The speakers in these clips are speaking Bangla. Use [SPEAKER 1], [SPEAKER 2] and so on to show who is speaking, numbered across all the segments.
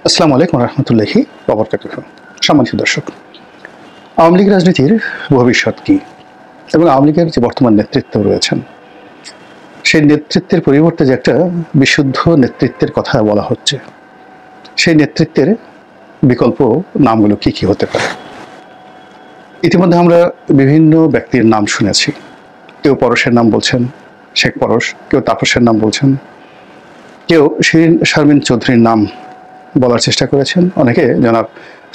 [SPEAKER 1] আসসালামু আলাইকুম রহমতুল্লাহি ওয়া বারাকাতুহু। সম্মানিত দর্শক, আওয়ামী লীগ রাজনীতির ভবিষ্যৎ কি এবং আওয়ামী লীগের যে বর্তমান নেতৃত্ব রয়েছেন সেই নেতৃত্বের পরিবর্তে যে একটা বিশুদ্ধ নেতৃত্বের কথা বলা হচ্ছে, সেই নেতৃত্বের বিকল্প নামগুলো কি কি হতে পারে? ইতিমধ্যে আমরা বিভিন্ন ব্যক্তির নাম শুনেছি। কেউ পরশের নাম বলছেন, শেখ পরশ, কেউ তাপসের নাম বলছেন, কেউ শিরিন শারমিন চৌধুরীর নাম বলার চেষ্টা করেছেন, অনেকে জনাব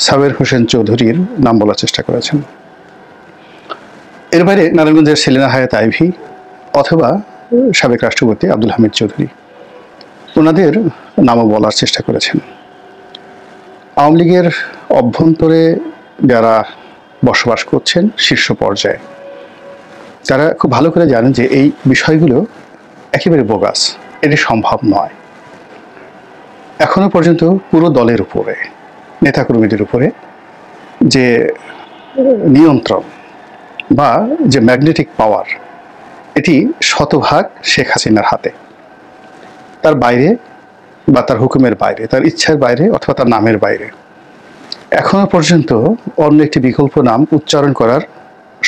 [SPEAKER 1] সাবের হোসেন চৌধুরীর নাম বলার চেষ্টা করেছেন। এর বাইরে নারায়ণগঞ্জের সেলিনা হায়াত আইভি অথবা সাবেক রাষ্ট্রপতি আব্দুল হামিদ চৌধুরী, ওনাদের নামও বলার চেষ্টা করেছেন। আওয়ামী লীগের অভ্যন্তরে যারা বসবাস করছেন শীর্ষ পর্যায়ে, তারা খুব ভালো করে জানেন যে এই বিষয়গুলো একেবারে বোগাস, এটি সম্ভব নয়। এখনো পর্যন্ত পুরো দলের উপরে, নেতাকর্মীদের উপরে যে নিয়ন্ত্রণ বা যে ম্যাগনেটিক পাওয়ার, এটি শতভাগ শেখ হাসিনার হাতে। তার বাইরে বা তার হুকুমের বাইরে, তার ইচ্ছার বাইরে অথবা তার নামের বাইরে এখনো পর্যন্ত অন্য একটি বিকল্প নাম উচ্চারণ করার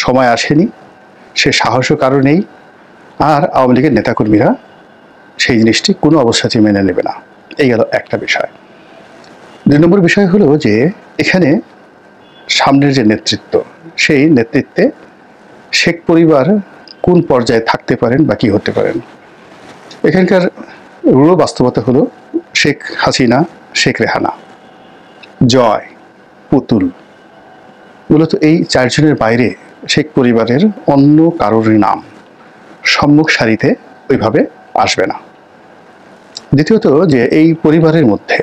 [SPEAKER 1] সময় আসেনি, সে সাহসও কারো নেই। আর আওয়ামী লীগের নেতাকর্মীরা সেই জিনিসটি কোনো অবস্থাতেই মেনে নেবে না। এই গেল একটা বিষয়। দুই নম্বর বিষয় হলো যে এখানে সামনের যে নেতৃত্ব, সেই নেতৃত্বে শেখ পরিবার কোন পর্যায়ে থাকতে পারেন বা কী হতে পারেন। এখানকার রূঢ় বাস্তবতা হলো শেখ হাসিনা, শেখ রেহানা, জয়, পুতুল, মূলত এই চারজনের বাইরে শেখ পরিবারের অন্য কারোরই নাম সম্মুখ সারিতে ওইভাবে আসবে না। দ্বিতীয়ত যে এই পরিবারের মধ্যে,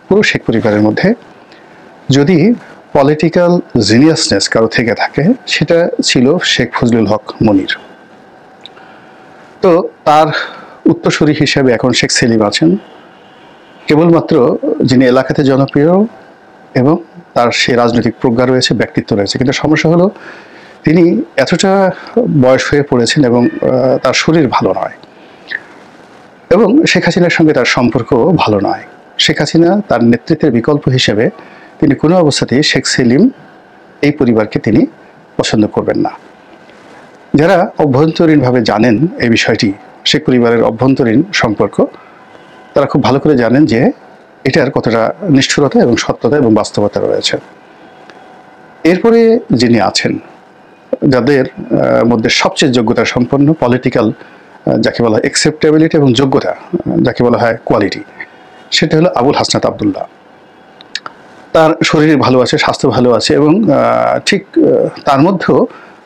[SPEAKER 1] পুরো শেখ পরিবারের মধ্যে যদি পলিটিক্যাল জিনিয়াসনেস কারো থেকে থাকে, সেটা ছিল শেখ ফজলুল হক মনির। তো তার উত্তরসূরি হিসেবে এখন শেখ সেলিম আছেন, কেবলমাত্র যিনি এলাকাতে জনপ্রিয় এবং তার সে রাজনৈতিক প্রজ্ঞা রয়েছে, ব্যক্তিত্ব রয়েছে। কিন্তু সমস্যা হলো তিনি এতটা বয়স হয়ে পড়েছেন এবং তার শরীর ভালো নয় এবং শেখ হাসিনার সঙ্গে তার সম্পর্ক ভালো নয়। শেখ হাসিনা তার নেতৃত্বের বিকল্প হিসেবে তিনি কোনো অবস্থাতেই শেখ সেলিম এই পরিবারকে তিনি পছন্দ করবেন না। যারা অভ্যন্তরীণভাবে জানেন এই বিষয়টি, শেখ পরিবারের অভ্যন্তরীণ সম্পর্ক, তারা খুব ভালো করে জানেন যে এটার কতটা নিষ্ঠুরতা এবং সত্যতা এবং বাস্তবতা রয়েছে। এরপরে যিনি আছেন, যাদের মধ্যে সবচেয়ে যোগ্যতা সম্পন্ন, পলিটিক্যাল যাকে বলা হয় অ্যাকসেপ্টেবিলিটি এবং যোগ্যতা যাকে বলা হয় কোয়ালিটি, সেটা হলো আবুল হাসনাত আবদুল্লাহ। তার শরীর ভালো আছে, স্বাস্থ্য ভালো আছে এবং ঠিক তার মধ্যেও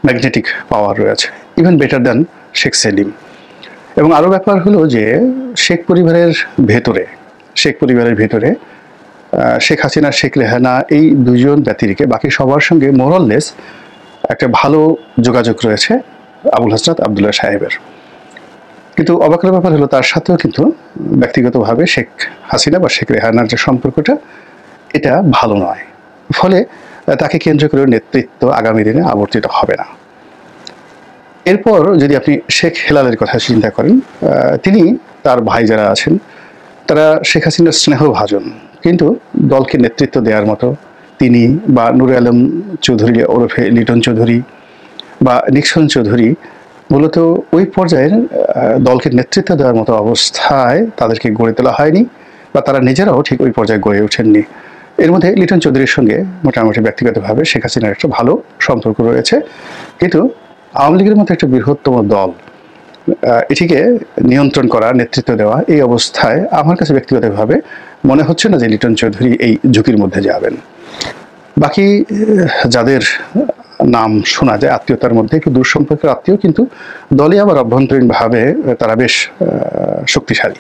[SPEAKER 1] ম্যাগনেটিক পাওয়ার রয়েছে, even better than Sheikh Selim. এবং আরও ব্যাপার হলো যে শেখ পরিবারের ভেতরে শেখ হাসিনা, শেখ রেহানা এই দুজন ব্যতিরেকে বাকি সবার সঙ্গে মোরাললেস একটা ভালো যোগাযোগ রয়েছে আবুল হাসনাত আবদুল্লাহ সাহেবের। কিন্তু অবাকের ব্যাপার হলো তার সাথেও কিন্তু ব্যক্তিগতভাবে শেখ হাসিনা বা শেখ রেহানার যে সম্পর্কটা, এটা ভালো নয়। ফলে তাকে কেন্দ্র করে নেতৃত্ব আগামী দিনে আবর্তিত হবে না। এরপর যদি আপনি শেখ হেলালের কথা চিন্তা করেন, তিনি, তার ভাই যারা আছেন, তারা শেখ হাসিনার স্নেহভাজন, কিন্তু দলকে নেতৃত্ব দেওয়ার মতো তিনি বা নুরে আলম চৌধুরী ওরফে লিটন চৌধুরী বা নিক্সন চৌধুরী মূলত ওই পর্যায়ের দলকে নেতৃত্ব দেওয়ার মতো অবস্থায় তাদেরকে গড়ে তোলা হয়নি বা তারা নিজেরাও ঠিক ওই পর্যায়ে গড়ে ওঠেননি। এর মধ্যে লিটন চৌধুরীর সঙ্গে মোটামুটি ব্যক্তিগতভাবে শেখ হাসিনার একটা ভালো সম্পর্ক রয়েছে, কিন্তু আওয়ামী লীগের মতো একটা বৃহত্তম দল, এটিকে নিয়ন্ত্রণ করা, নেতৃত্ব দেওয়া, এই অবস্থায় আমার কাছে ব্যক্তিগতভাবে মনে হচ্ছে না যে লিটন চৌধুরী এই ঝুঁকির মধ্যে যাবেন। বাকি যাদের নাম শোনা যায় আত্মীয়তার মধ্যে, একটু দূর সম্পর্কের আত্মীয়, কিন্তু দলে আবার অভ্যন্তরীণভাবে তারা বেশ শক্তিশালী।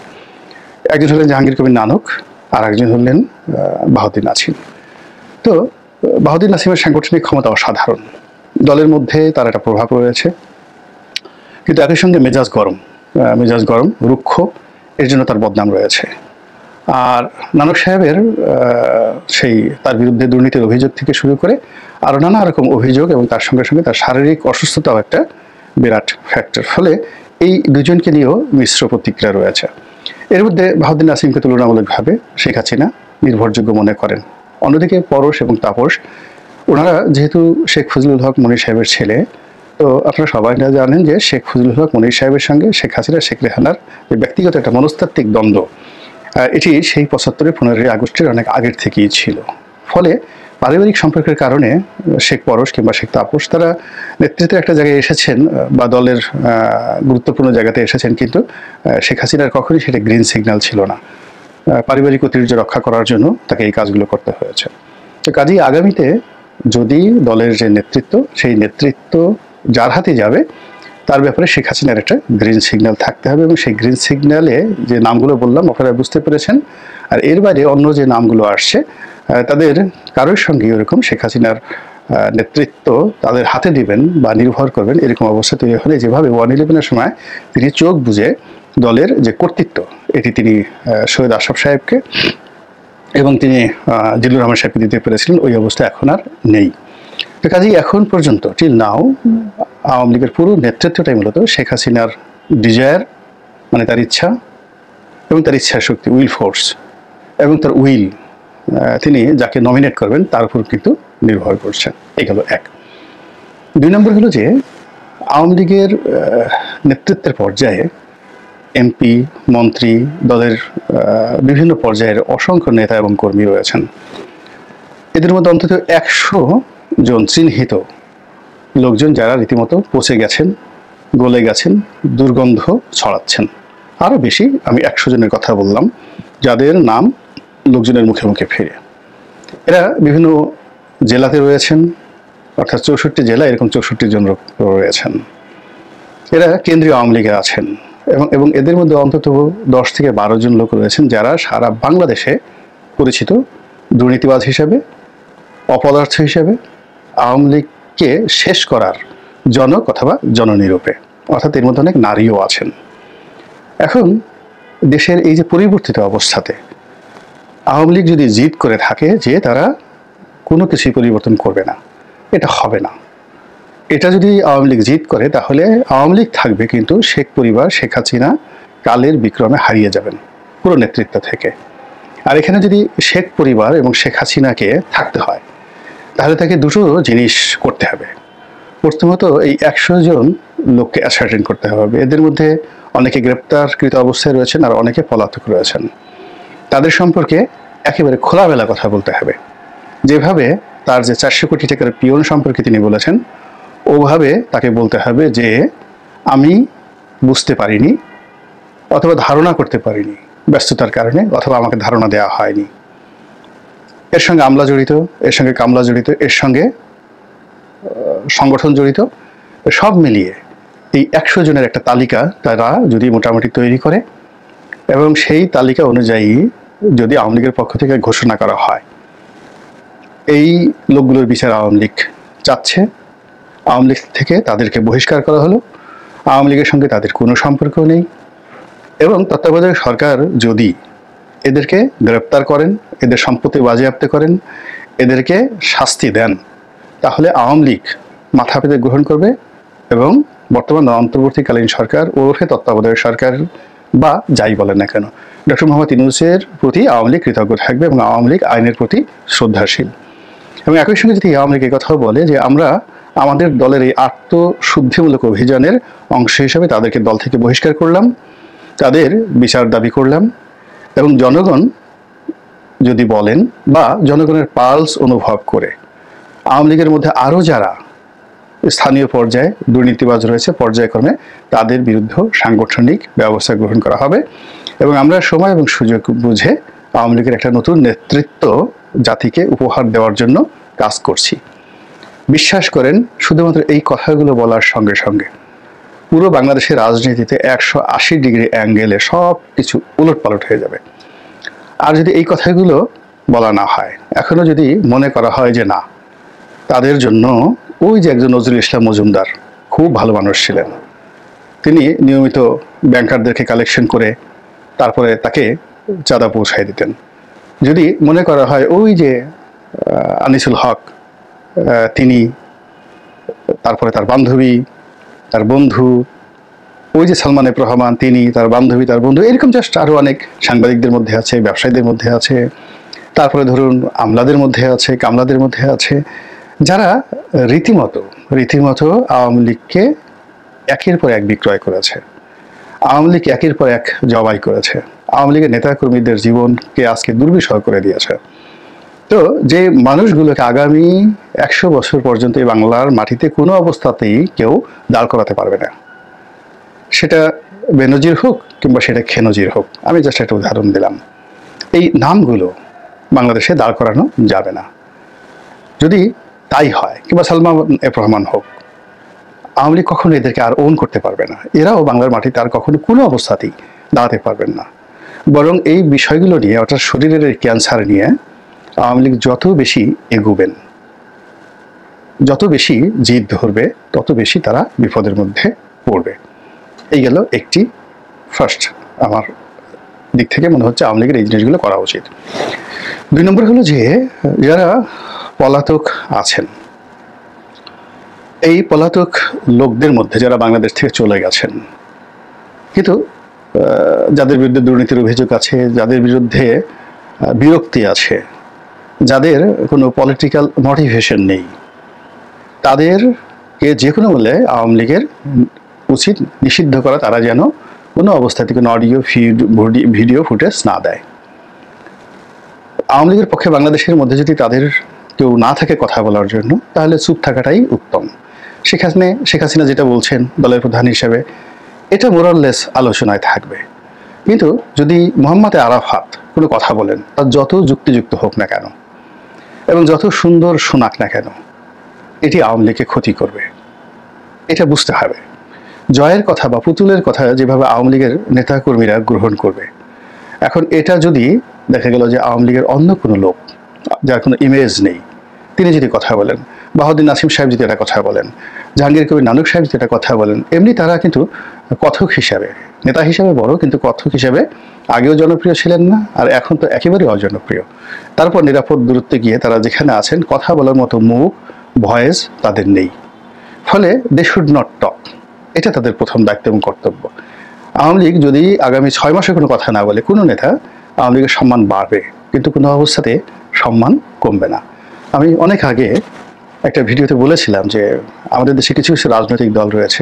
[SPEAKER 1] একজন হলেন জাহাঙ্গীর কবির নানক, আর একজন হলেন বাহাউদ্দিন নাসিম। তো বাহাউদ্দিন নাসিমের সাংগঠনিক ক্ষমতা অসাধারণ, দলের মধ্যে তার একটা প্রভাব রয়েছে, কিন্তু একই সঙ্গে মেজাজ গরম, রুক্ষ, এর জন্য তার বদনাম রয়েছে। আর নানক সাহেবের সেই তার বিরুদ্ধে দুর্নীতির অভিযোগ থেকে শুরু করে আরও নানা রকম অভিযোগ এবং তার সঙ্গে সঙ্গে তার শারীরিক অসুস্থতাও একটা বিরাট ফ্যাক্টর। ফলে এই দুজনকে নিয়েও মিশ্র প্রতিক্রিয়া রয়েছে। এর মধ্যে বাহাউদ্দিন নাসিমকে তুলনামূলকভাবে শেখ হাসিনা নির্ভরযোগ্য মনে করেন। অন্যদিকে পরশ এবং তাপস, ওনারা যেহেতু শেখ ফজলুল হক মনির সাহেবের ছেলে, তো আপনারা সবাই জানেন যে শেখ ফজলুল হক মনির সাহেবের সঙ্গে শেখ হাসিনা শেখ রেহানার যে ব্যক্তিগত একটা মনস্তাত্ত্বিক দ্বন্দ্ব, এটি সেই ৭৫-এর ১৫ই আগস্টের অনেক আগের থেকেই ছিল। ফলে পারিবারিক সম্পর্কের কারণে শেখ পরশ কিংবা শেখ তাপস তারা নেতৃত্বের একটা জায়গায় এসেছেন বা দলের গুরুত্বপূর্ণ জায়গাতে এসেছেন, কিন্তু শেখ হাসিনার কখনই সেটা গ্রিন সিগন্যাল ছিল না। পারিবারিক ঐতিহ্য রক্ষা করার জন্য তাকে এই কাজগুলো করতে হয়েছে। তো কাজেই আগামীতে যদি দলের যে নেতৃত্ব, সেই নেতৃত্ব যার হাতে যাবে তার ব্যাপারে শেখ হাসিনার একটা গ্রিন সিগন্যাল থাকতে হবে, এবং সেই গ্রিন সিগন্যালে যে নামগুলো বললাম আপনারা বুঝতে পেরেছেন। আর এর বাইরে অন্য যে নামগুলো আসছে তাদের কারোর সঙ্গে এরকম শেখ হাসিনার নেতৃত্ব তাদের হাতে দিবেন বা নির্ভর করবেন এরকম অবস্থা তৈরি হলে, যেভাবে 111-এর সময় তিনি চোখ বুজে দলের যে কর্তৃত্ব এটি তিনি সৈয়দ আশরাফ সাহেবকে এবং তিনি জিল্লুর রহমান সাহেবকে দিতে পেরেছিলেন, ওই অবস্থা এখন আর নেই। তো কাজেই এখন পর্যন্ত টিল নাও আওয়ামী লীগের পুরো নেতৃত্বটাই মূলত শেখ হাসিনার ডিজায়ার, মানে তার ইচ্ছা এবং তার ইচ্ছা শক্তি, উইল ফোর্স, এবং তার উইল, তিনি যাকে নমিনেট করবেন তার উপর কিন্তু নির্ভর করছেন। এই গেল এক। ২ নম্বর হলো যে আওয়ামী লীগের নেতৃত্বের পর্যায়ে এমপি, মন্ত্রী, দলের বিভিন্ন পর্যায়ের অসংখ্য নেতা এবং কর্মী রয়েছেন। এদের মধ্যে অন্তত ১০০ জন চিহ্নিত লোকজন যারা রীতিমতো পচে গেছেন, গলে গেছেন, দুর্গন্ধ ছড়াচ্ছেন। আরও বেশি, আমি ১০০ জনের কথা বললাম যাদের নাম লোকজনের মুখে মুখে ফিরে। এরা বিভিন্ন জেলাতে রয়েছেন, অর্থাৎ ৬৪ জেলা, এরকম ৬৪ জন রয়েছেন। এরা কেন্দ্রীয় আওয়ামী লীগে আছেন, এবং এদের মধ্যে অন্তত ১০ থেকে ১২ জন লোক রয়েছেন যারা সারা বাংলাদেশে পরিচিত দুর্নীতিবাজ হিসেবে, অপদার্থ হিসেবে, আওয়ামী লীগকে শেষ করার জনক অথবা জননীরূপে, অর্থাৎ এর মধ্যে অনেক নারীও আছেন। এখন দেশের এই যে পরিবর্তিত অবস্থাতে আওয়ামী লীগ যদি জিদ করে থাকে যে তারা কোনো কিছুই পরিবর্তন করবে না, এটা হবে না। এটা যদি আওয়ামী লীগ জিদ করে তাহলে আওয়ামী লীগ থাকবে, কিন্তু শেখ পরিবার, শেখ হাসিনা কালের বিক্রমে হারিয়ে যাবেন পুরো নেতৃত্ব থেকে। আর এখানে যদি শেখ পরিবার এবং শেখ হাসিনাকে থাকতে হয় তাহলে তাকে দুটো জিনিস করতে হবে। প্রথমত এই ১০০ জন লোককে অ্যাসার্টেন করতে হবে। এদের মধ্যে অনেকে গ্রেপ্তারকৃত অবস্থায় রয়েছেন আর অনেকে পলাতক রয়েছেন। তাদের সম্পর্কে একেবারে খোলামেলা কথা বলতে হবে। যেভাবে তার যে ৪০০ কোটি টাকার পিয়ন সম্পর্কে তিনি বলেছেন, ওভাবে তাকে বলতে হবে যে আমি বুঝতে পারিনি অথবা ধারণা করতে পারিনি ব্যস্ততার কারণে, অথবা আমাকে ধারণা দেওয়া হয়নি। এর সঙ্গে আমলা জড়িত, এর সঙ্গে কামলা জড়িত, এর সঙ্গে সংগঠন জড়িত, সব মিলিয়ে এই ১০০ জনের একটা তালিকা তারা যদি মোটামুটি তৈরি করে এবং সেই তালিকা অনুযায়ী যদি আওয়ামী লীগের পক্ষ থেকে ঘোষণা করা হয় এই লোকগুলোর বিচার আওয়ামী লীগ চাচ্ছে, আওয়ামী লীগ থেকে তাদেরকে বহিষ্কার করা হলো, আওয়ামী লীগের সঙ্গে তাদের কোনো সম্পর্ক নেই, এবং তত্ত্বাবধায়ক সরকার যদি এদেরকে গ্রেপ্তার করেন, এদের সম্পত্তি বাজেয়াপ্ত করেন, এদেরকে শাস্তি দেন, তাহলে আওয়ামী লীগ মাথা পেতে গ্রহণ করবে এবং বর্তমান অন্তর্বর্তীকালীন সরকার ওরফে তত্ত্বাবধায়ক সরকার বা যাই বলেন না কেন, ডক্টর মোহাম্মদ ইউনূসের প্রতি আওয়ামী লীগ কৃতজ্ঞ থাকবে এবং আওয়ামী লীগ আইনের প্রতি শ্রদ্ধাশীল। এবং একই সঙ্গে যদি আওয়ামী লীগ কথাও বলে যে আমরা আমাদের দলের এই আত্মশুদ্ধিমূলক অভিযানের অংশ হিসেবে তাদেরকে দল থেকে বহিষ্কার করলাম, তাদের বিচার দাবি করলাম, এবং জনগণ যদি বলেন বা জনগণের পালস অনুভব করে আওয়ামী লীগের মধ্যে আরও যারা স্থানীয় পর্যায়ে দুর্নীতিবাজ রয়েছে পর্যায়ক্রমে তাদের বিরুদ্ধে সাংগঠনিক ব্যবস্থা গ্রহণ করা হবে, এবং আমরা সময় এবং সুযোগ বুঝে আওয়ামী লীগের একটা নতুন নেতৃত্ব জাতিকে উপহার দেওয়ার জন্য কাজ করছি। বিশ্বাস করেন, শুধুমাত্র এই কথাগুলো বলার সঙ্গে সঙ্গে পুরো বাংলাদেশের রাজনীতিতে 180 ডিগ্রি অ্যাঙ্গেলে সব কিছু উলটপালট হয়ে যাবে। আর যদি এই কথাগুলো বলা না হয়, এখনো যদি মনে করা হয় যে না, তাদের জন্য ওই যে একজন নজরুল ইসলাম মজুমদার খুব ভালো মানুষ ছিলেন, তিনি নিয়মিত ব্যাংকারদেরকে কালেকশন করে তারপরে তাকে চাঁদা পৌঁছায় দিতেন। যদি মনে করা হয় ওই যে আনিসুল হক, তিনি, তারপরে তার বান্ধবী, তার বন্ধু, ওই যে সালমান এফ রহমান, তিনি, তার বান্ধবী, তার বন্ধু, এরকম জাস্ট আরও অনেক সাংবাদিকদের মধ্যে আছে, ব্যবসায়ীদের মধ্যে আছে, তারপরে ধরুন আমলাদের মধ্যে আছে, কামলাদের মধ্যে আছে, যারা রীতিমতো আওয়ামী লীগকে একের পর এক বিক্রয় করেছে, আওয়ামী লীগ একের পর এক জবাই করেছে, আওয়ামী লীগের নেতাকর্মীদের জীবনকে আজকে দুর্বিষহ করে দিয়েছে। তো যে মানুষগুলোকে আগামী 100 বছর পর্যন্ত এই বাংলার মাটিতে কোনো অবস্থাতেই কেউ দাঁড় করাতে পারবে না, সেটা বেনজির হোক কিংবা সেটা খেনজির হোক, আমি জাস্ট একটা উদাহরণ দিলাম। এই নামগুলো বাংলাদেশে দাঁড় করানো যাবে না। যদি তাই হয়, কিংবা সালমান এফ রহমান হোক, আওয়ামী লীগ কখনো এদেরকে আর ওন করতে পারবে না, এরাও বাংলার মাটিতে আর কখনো কোনো অবস্থাতেই দাঁড়াতে পারবেন না। বরং এই বিষয়গুলো নিয়ে, অর্থাৎ শরীরের এই ক্যান্সার নিয়ে আওয়ামী লীগ যত বেশি এগুবেন, যত বেশি জিদ ধরবে, তত বেশি তারা বিপদের মধ্যে পড়বে। এই গেল একটি ফার্স্ট, আমার দিক থেকে মনে হচ্ছে আওয়ামী লীগের এই জিনিসগুলো করা উচিত। 2 নম্বর হলো যে যারা পলাতক আছেন, এই পলাতক লোকদের মধ্যে যারা বাংলাদেশ থেকে চলে গেছেন, কিন্তু যাদের বিরুদ্ধে দুর্নীতির অভিযোগ আছে, যাদের বিরুদ্ধে বিরক্তি আছে, যাদের কোনো পলিটিক্যাল মোটিভেশন নেই, তাদেরকে যে কোনো মূল্যে আওয়ামী লীগের উচিত নিষিদ্ধ করা, তারা যেন কোনো অবস্থাতে কোনো অডিও ভিডিও ফুটেজ না দেয়। আওয়ামী লীগের পক্ষে বাংলাদেশের মধ্যে যদি তাদের কেউ না থাকে কথা বলার জন্য, তাহলে চুপ থাকাটাই উত্তম। শেখ হাসিনা যেটা বলছেন দলের প্রধান হিসেবে, এটা মোরাললেস আলোচনায় থাকবে। কিন্তু যদি মোহাম্মদ আরাফাত কোনো কথা বলেন, তার যত যুক্তিযুক্ত হোক না কেন এবং যত সুন্দর শোনাক না কেন, এটি আওয়ামী লীগকে ক্ষতি করবে, এটা বুঝতে হবে। জয়ের কথা বা পুতুলের কথা যেভাবে আওয়ামী লীগের নেতাকর্মীরা গ্রহণ করবে, এখন এটা যদি দেখা গেল যে আওয়ামী লীগের অন্য কোনো লোক, যার কোনো ইমেজ নেই, তিনি যদি কথা বলেন, বাহাউদ্দিন নাসিম সাহেব যদি এটা কথা বলেন, জাহাঙ্গীর কবির নানক সাহেব যদি এটা কথা বলেন, এমনি তারা কিন্তু কথক হিসাবে, নেতা হিসাবে বড়, কিন্তু কথক হিসাবে আগেও জনপ্রিয় ছিলেন না, আর এখন তো একেবারেই অজনপ্রিয়। তারপর নিরাপদ দূরত্বে গিয়ে তারা যেখানে আছেন, কথা বলার মতো মুখ, ভয়েস তাদের নেই, ফলে দে শুড নট টক। এটা তাদের প্রথম দায়িত্ব এবং কর্তব্য। আওয়ামী লীগ যদি আগামী 6 মাসে কোনো কথা না বলে, কোনো নেতা, আওয়ামী লীগের সম্মান বাড়বে, কিন্তু কোনো অবস্থাতে সম্মান কমবে না। আমি অনেক আগে একটা ভিডিওতে বলেছিলাম যে আমাদের দেশে কিছু কিছু রাজনৈতিক দল রয়েছে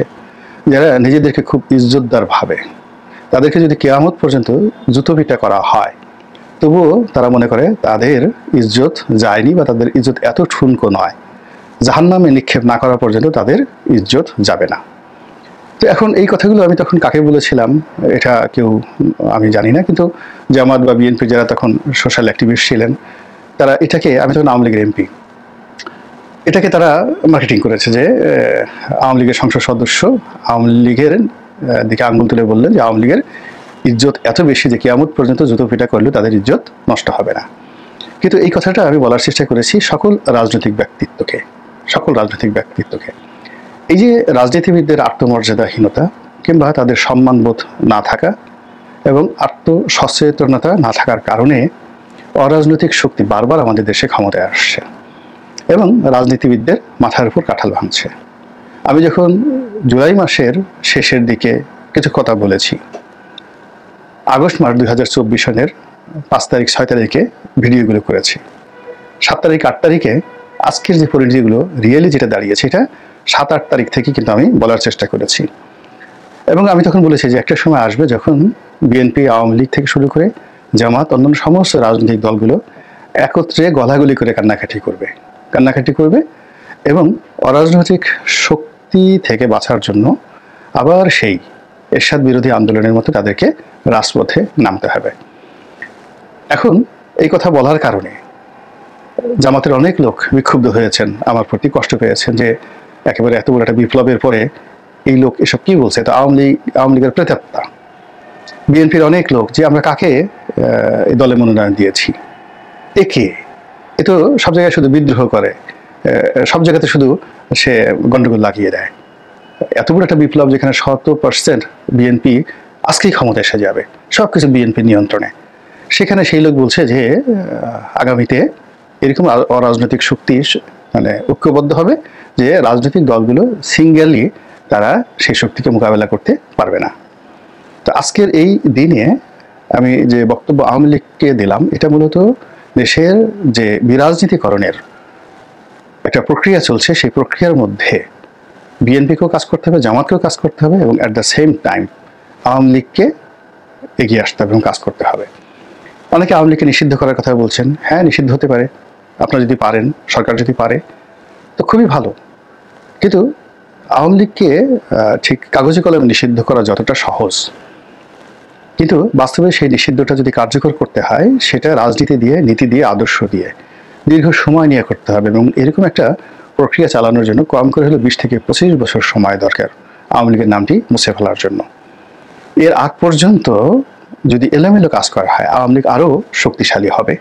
[SPEAKER 1] যারা নিজেদেরকে খুব ইজ্জতদার ভাবে, তাদেরকে যদি কিয়ামত পর্যন্ত জুতোপিটা করা হয়, তবুও তারা মনে করে তাদের ইজ্জত যায়নি, বা তাদের ইজ্জত এত ঠুনকো নয়, জাহান্নামে নিক্ষেপ না করা পর্যন্ত তাদের ইজ্জত যাবে না। তো এখন এই কথাগুলো আমি তখন কাকে বলেছিলাম এটা কেউ আমি জানি না, কিন্তু জামাত বা বিএনপি যারা তখন সোশ্যাল অ্যাক্টিভিস্ট ছিলেন, তারা এটাকে, আমি তখন আওয়ামী লীগের এমপি, এটাকে তারা মার্কেটিং করেছে যে আওয়ামী লীগের সংসদ সদস্য আওয়ামী লীগের দিকে আঙ্গুল তুলে বললেন যে আওয়ামী লীগের ইজ্জত এত বেশি যে কিয়ামত পর্যন্ত জুতো পিটা করলে তাদের ইজ্জত নষ্ট হবে না। কিন্তু এই কথাটা আমি বলার চেষ্টা করেছি সকল রাজনৈতিক ব্যক্তিত্বকে। এই যে রাজনীতিবিদদের আত্মমর্যাদাহীনতা কিংবা তাদের সম্মানবোধ না থাকা এবং আত্মসচেতনতা না থাকার কারণে অরাজনৈতিক শক্তি বারবার আমাদের দেশে ক্ষমতায় আসছে এবং রাজনীতিবিদদের মাথার উপর কাঁঠাল ভাঙছে। আমি যখন জুলাই মাসের শেষের দিকে কিছু কথা বলেছি, আগস্ট মাস 2024 সনের 5 তারিখ 6 তারিখে ভিডিওগুলো করেছি, 7 তারিখ 8 তারিখে আজকের যে পরিণতিগুলো রিয়েলি যেটা দাঁড়িয়েছে, এটা 7-8 তারিখ থেকে কিন্তু আমি বলার চেষ্টা করেছি। এবং আমি তখন বলেছি যে একটা সময় আসবে যখন বিএনপি, আওয়ামী লীগ থেকে শুরু করে জামাত, অন্যান্য সমস্ত রাজনৈতিক দলগুলো একত্রে গলাগলি করে কান্নাকাটি করবে এবং অরাজনৈতিক শক্তি থেকে বাঁচার জন্য আবার সেই এরশাদ বিরোধী আন্দোলনের মতো তাদেরকে রাজপথে নামতে হবে। এখন এই কথা বলার কারণে জামাতের অনেক লোক বিক্ষুব্ধ হয়েছেন, আমার প্রতি কষ্ট পেয়েছেন যে একেবারে এত বড় একটা বিপ্লবের পরে এই লোক এসব কি বলছে, তো আওয়ামী লীগের প্রেতাত্মা। বিএনপির অনেক লোক যে আমরা কাকে এই দলে মনোনয়ন দিয়েছি, একে, এ তো সব জায়গায় শুধু বিদ্রোহ করে, সব জায়গাতে শুধু সে গন্ডগোল লাগিয়ে দেয়। এত বড় একটা বিপ্লব যেখানে 100% বিএনপি আজকেই ক্ষমতা এসে যাবে, সব কিছু বিএনপির নিয়ন্ত্রণে, সেখানে সেই লোক বলছে যে আগামীতে এরকম অরাজনৈতিক শক্তি মানে ঐক্যবদ্ধ হবে যে রাজনৈতিক দলগুলো সিঙ্গেলি তারা সেই শক্তিকে মোকাবেলা করতে পারবে না। তো আজকের এই দিনে আমি যে বক্তব্য আওয়ামী লীগকে দিলাম, এটা মূলত দেশের যে বিরাজনীতিকরণের একটা প্রক্রিয়া চলছে, সেই প্রক্রিয়ার মধ্যে বিএনপিকেও কাজ করতে হবে, জামাতকেও কাজ করতে হবে এবং at the same time Awami লীগকে এগিয়ে আসতে হবে এবং কাজ করতে হবে। অনেকে আওয়ামী লীগকে নিষিদ্ধ করার কথা বলছেন। হ্যাঁ, নিষিদ্ধ হতে পারে, আপনারা যদি পারেন, সরকার যদি পারে তো খুবই ভালো। কিন্তু আওয়ামী লীগকে ঠিক কাগজে কলমে নিষিদ্ধ করা যতটা সহজ, কিন্তু বাস্তবে সেই নিষিদ্ধটা যদি কার্যকর করতে হয় সেটা রাজনীতি দিয়ে, নীতি দিয়ে, আদর্শ দিয়ে দীর্ঘ সময় নিয়ে করতে হবে এবং এরকম একটা প্রক্রিয়া চালানোর জন্য কম করে হলে 20 থেকে 25 বছর সময় দরকার আওয়ামী লীগের নামটি মুছে ফেলার জন্য। এর আগ পর্যন্ত যদি এলোমেলো কাজ করা হয় আওয়ামী লীগ আরও শক্তিশালী হবে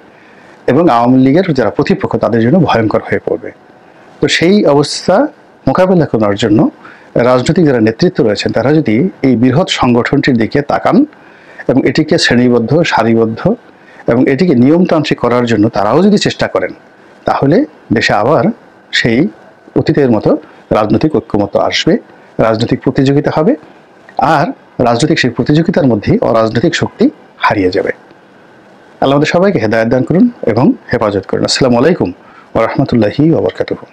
[SPEAKER 1] এবং আওয়ামী লীগের যারা প্রতিপক্ষ তাদের জন্য ভয়ঙ্কর হয়ে পড়বে। তো সেই অবস্থা মোকাবেলা করার জন্য রাজনৈতিক যারা নেতৃত্ব রয়েছেন তারা যদি এই বৃহৎ সংগঠনটির দিকে তাকান এবং এটিকে শ্রেণীবদ্ধ, সারিবদ্ধ এবং এটিকে নিয়মতান্ত্রিক করার জন্য তারাও যদি চেষ্টা করেন, তাহলে দেশে আবার সেই অতীতের মতো রাজনৈতিক ঐক্যমত্য আসবে, রাজনৈতিক প্রতিযোগিতা হবে, আর রাজনৈতিক সেই প্রতিযোগিতার মধ্যেই অরাজনৈতিক শক্তি হারিয়ে যাবে। আল্লাহ আমাদের সবাইকে হেদায়েত দান করুন এবং হেফাজত করুন। আসসালামু আলাইকুম ওয়া রাহমাতুল্লাহি ওয়া বারাকাতুহু।